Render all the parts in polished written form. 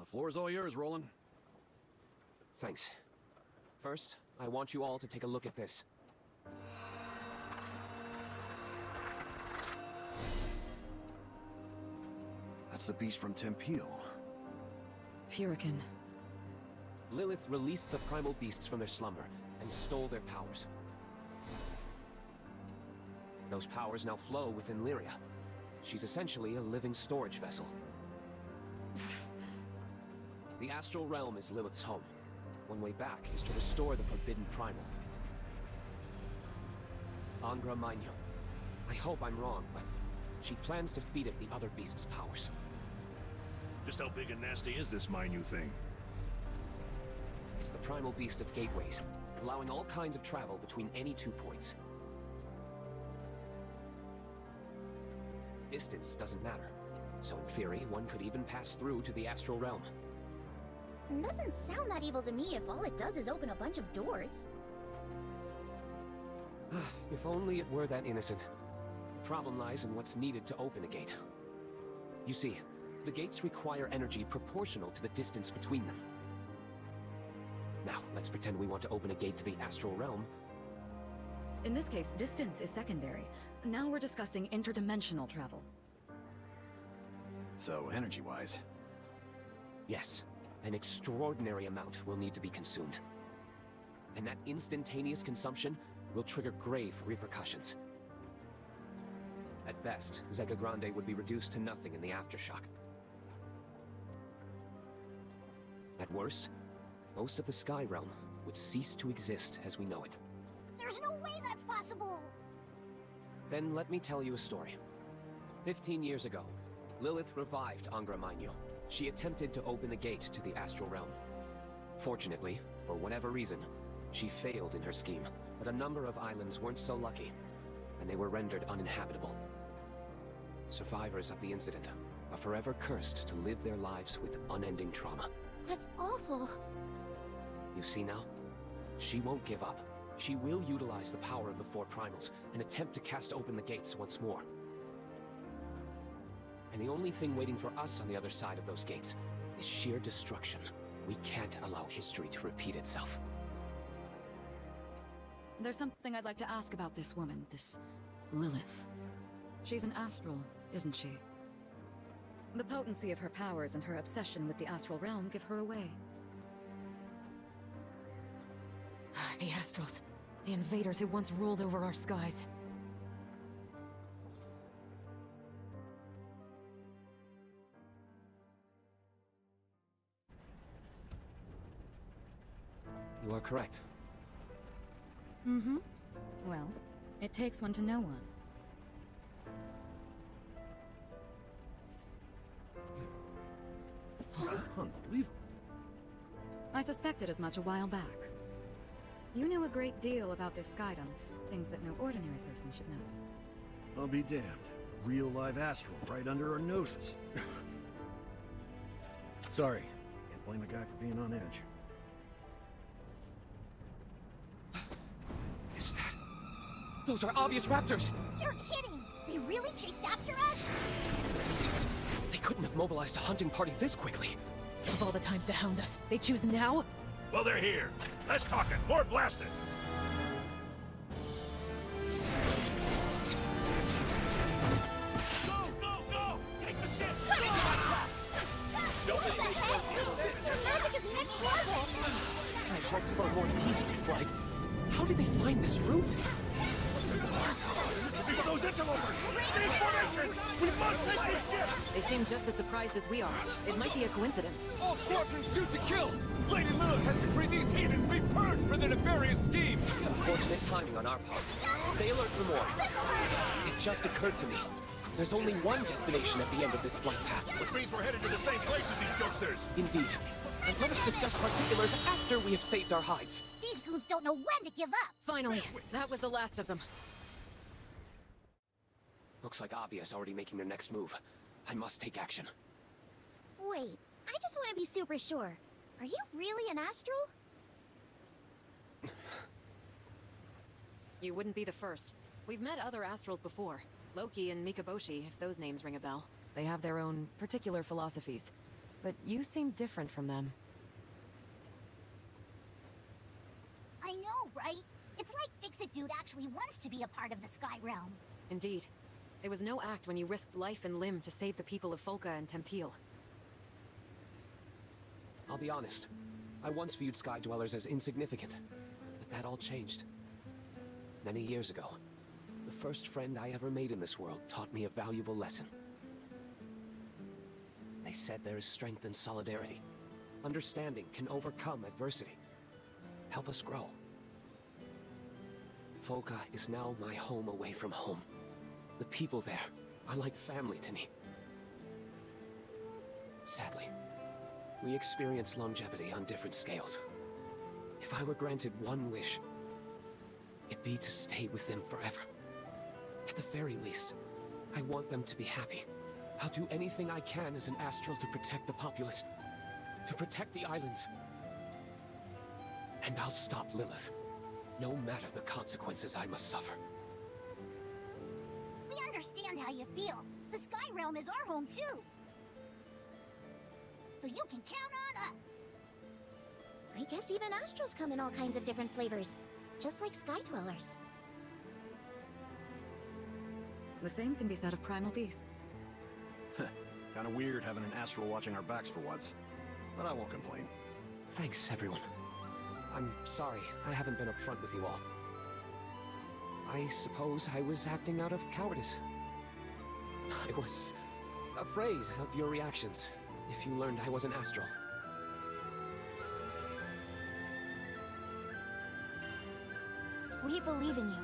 floor's all yours, Roland. Thanks. First, I want you all to take a look at this. That's the beast from Tempeel. Furican. Lilith released the primal beasts from their slumber and stole their powers. Those powers now flow within Lyria. She's essentially a living storage vessel. The astral realm is Lilith's home. One way back is to restore the forbidden primal. Angra Mainyu. I hope I'm wrong, but she plans to feed it the other beast's powers. Just how big and nasty is this Mainyu thing? It's the primal beast of gateways, allowing all kinds of travel between any 2 points. Distance doesn't matter, so in theory, one could even pass through to the astral realm. Doesn't sound that evil to me if all it does is open a bunch of doors. If only it were that innocent. The problem lies in what's needed to open a gate. You see, the gates require energy proportional to the distance between them. Now, let's pretend we want to open a gate to the astral realm. In this case, distance is secondary. Now we're discussing interdimensional travel. So, energy-wise. Yes, an extraordinary amount will need to be consumed. And that instantaneous consumption will trigger grave repercussions. At best, Zega Grande would be reduced to nothing in the aftershock. At worst, most of the Sky Realm would cease to exist as we know it. There's no way that's possible! Then let me tell you a story. 15 years ago, Lilith revived Angra Mainyu. She attempted to open the gate to the astral realm. Fortunately, for whatever reason, she failed in her scheme, but a number of islands weren't so lucky, and they were rendered uninhabitable. Survivors of the incident are forever cursed to live their lives with unending trauma. That's awful. You see now? She won't give up. She will utilize the power of the 4 primals and attempt to cast open the gates once more. And the only thing waiting for us on the other side of those gates is sheer destruction. We can't allow history to repeat itself. There's something I'd like to ask about this woman, this Lilith. She's an astral, isn't she? The potency of her powers and her obsession with the astral realm give her away. The Astrals. The invaders who once ruled over our skies. You are correct. Mm-hmm. Well, it takes one to know one. Unbelievable. I suspected as much a while back. You knew a great deal about this skydom, things that no ordinary person should know. I'll be damned. Real live astral right under our noses. Sorry. Can't blame a guy for being on edge. Is that... Those are obvious raptors! You're kidding! They really chased after us? They couldn't have mobilized a hunting party this quickly. Of all the times to hound us, they choose now? Well, they're here. Less talking, more blasting. Go, go, go! Take the ship! What the heck? Their magic is next level! I hoped for a more peaceful flight. How did they find this route? It's those interlopers! These formations! We must take this ship! They seem just as surprised as we are. It might be a coincidence. All squadrons due to kill! Lady Lilith has decreed these heathens be purged for their nefarious scheme! Unfortunate timing on our part. Stay alert for more. It just occurred to me. There's only one destination at the end of this flight path. Which means we're headed to the same place as these jokesters! Indeed. And let us discuss particulars after we have saved our hides. These goons don't know when to give up! Finally, that was the last of them. Looks like Avia's already making their next move. I must take action. Wait, I just want to be super sure. Are you really an astral? You wouldn't be the first. We've met other astrals before. Loki and Mikaboshi, if those names ring a bell. They have their own particular philosophies. but you seem different from them. I know, right? It's like Fix-It Dude actually wants to be a part of the Sky Realm. Indeed. It was no act when you risked life and limb to save the people of Folka and Tempeel. I'll be honest. I once viewed Sky Dwellers as insignificant, but that all changed. Many years ago, the first friend I ever made in this world taught me a valuable lesson. They said there is strength in solidarity. Understanding can overcome adversity. Help us grow. Folka is now my home away from home. The people there are like family to me. Sadly, we experience longevity on different scales. If I were granted one wish, it'd be to stay with them forever. At the very least, I want them to be happy. I'll do anything I can as an Astral to protect the populace, to protect the islands. And I'll stop Lilith, no matter the consequences I must suffer. We understand how you feel. The Sky Realm is our home, too. So you can count on us. I guess even Astrals come in all kinds of different flavors, just like Sky Dwellers. The same can be said of primal beasts. Kinda weird having an Astral watching our backs for once. But I won't complain. Thanks, everyone. I'm sorry I haven't been upfront with you all. I suppose I was acting out of cowardice. I was afraid of your reactions if you learned I was an Astral. We believe in you.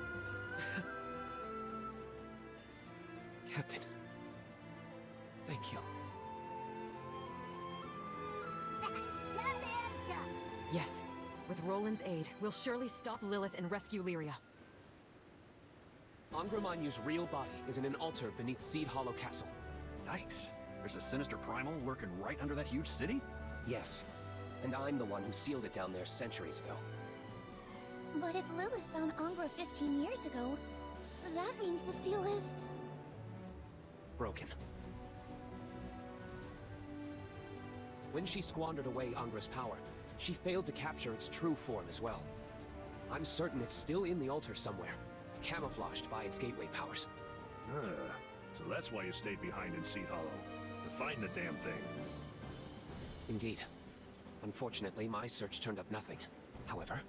Captain, thank you. Yes. With Roland's aid, we'll surely stop Lilith and rescue Lyria. Angra Mainyu's real body is in an altar beneath Seed Hollow Castle. Yikes. There's a sinister primal lurking right under that huge city? Yes. And I'm the one who sealed it down there centuries ago. But if Lilith found Angra 15 years ago, that means the seal is... Broken. When she squandered away Angra's power, she failed to capture its true form as well. I'm certain it's still in the altar somewhere, camouflaged by its gateway powers. So that's why you stayed behind in Seed Hollow, to find the damn thing. Indeed. Unfortunately, my search turned up nothing. However,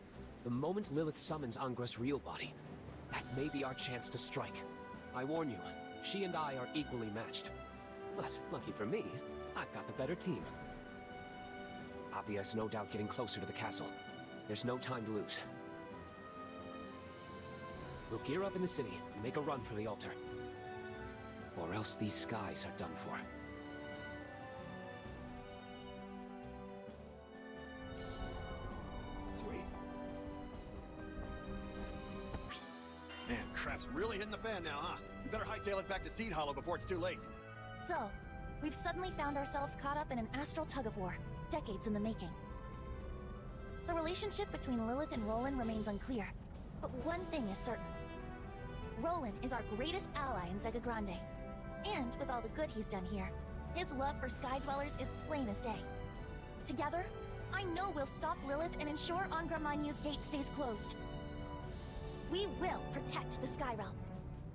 the moment Lilith summons Angra's real body, that may be our chance to strike. I warn you, she and I are equally matched. But lucky for me, I've got the better team. Avia is no doubt getting closer to the castle. There's no time to lose. We'll gear up in the city and make a run for the altar. Or else these skies are done for. Sweet. Man, crap's really hitting the fan now, huh? We better hightail it back to Seed Hollow before it's too late. So, we've suddenly found ourselves caught up in an astral tug-of-war, decades in the making. The relationship between Lilith and Roland remains unclear, but one thing is certain. Roland is our greatest ally in Zega Grande, and with all the good he's done here, his love for Sky Dwellers is plain as day. Together, I know we'll stop Lilith and ensure Angra Mainyu's gate stays closed. We will protect the Sky Realm.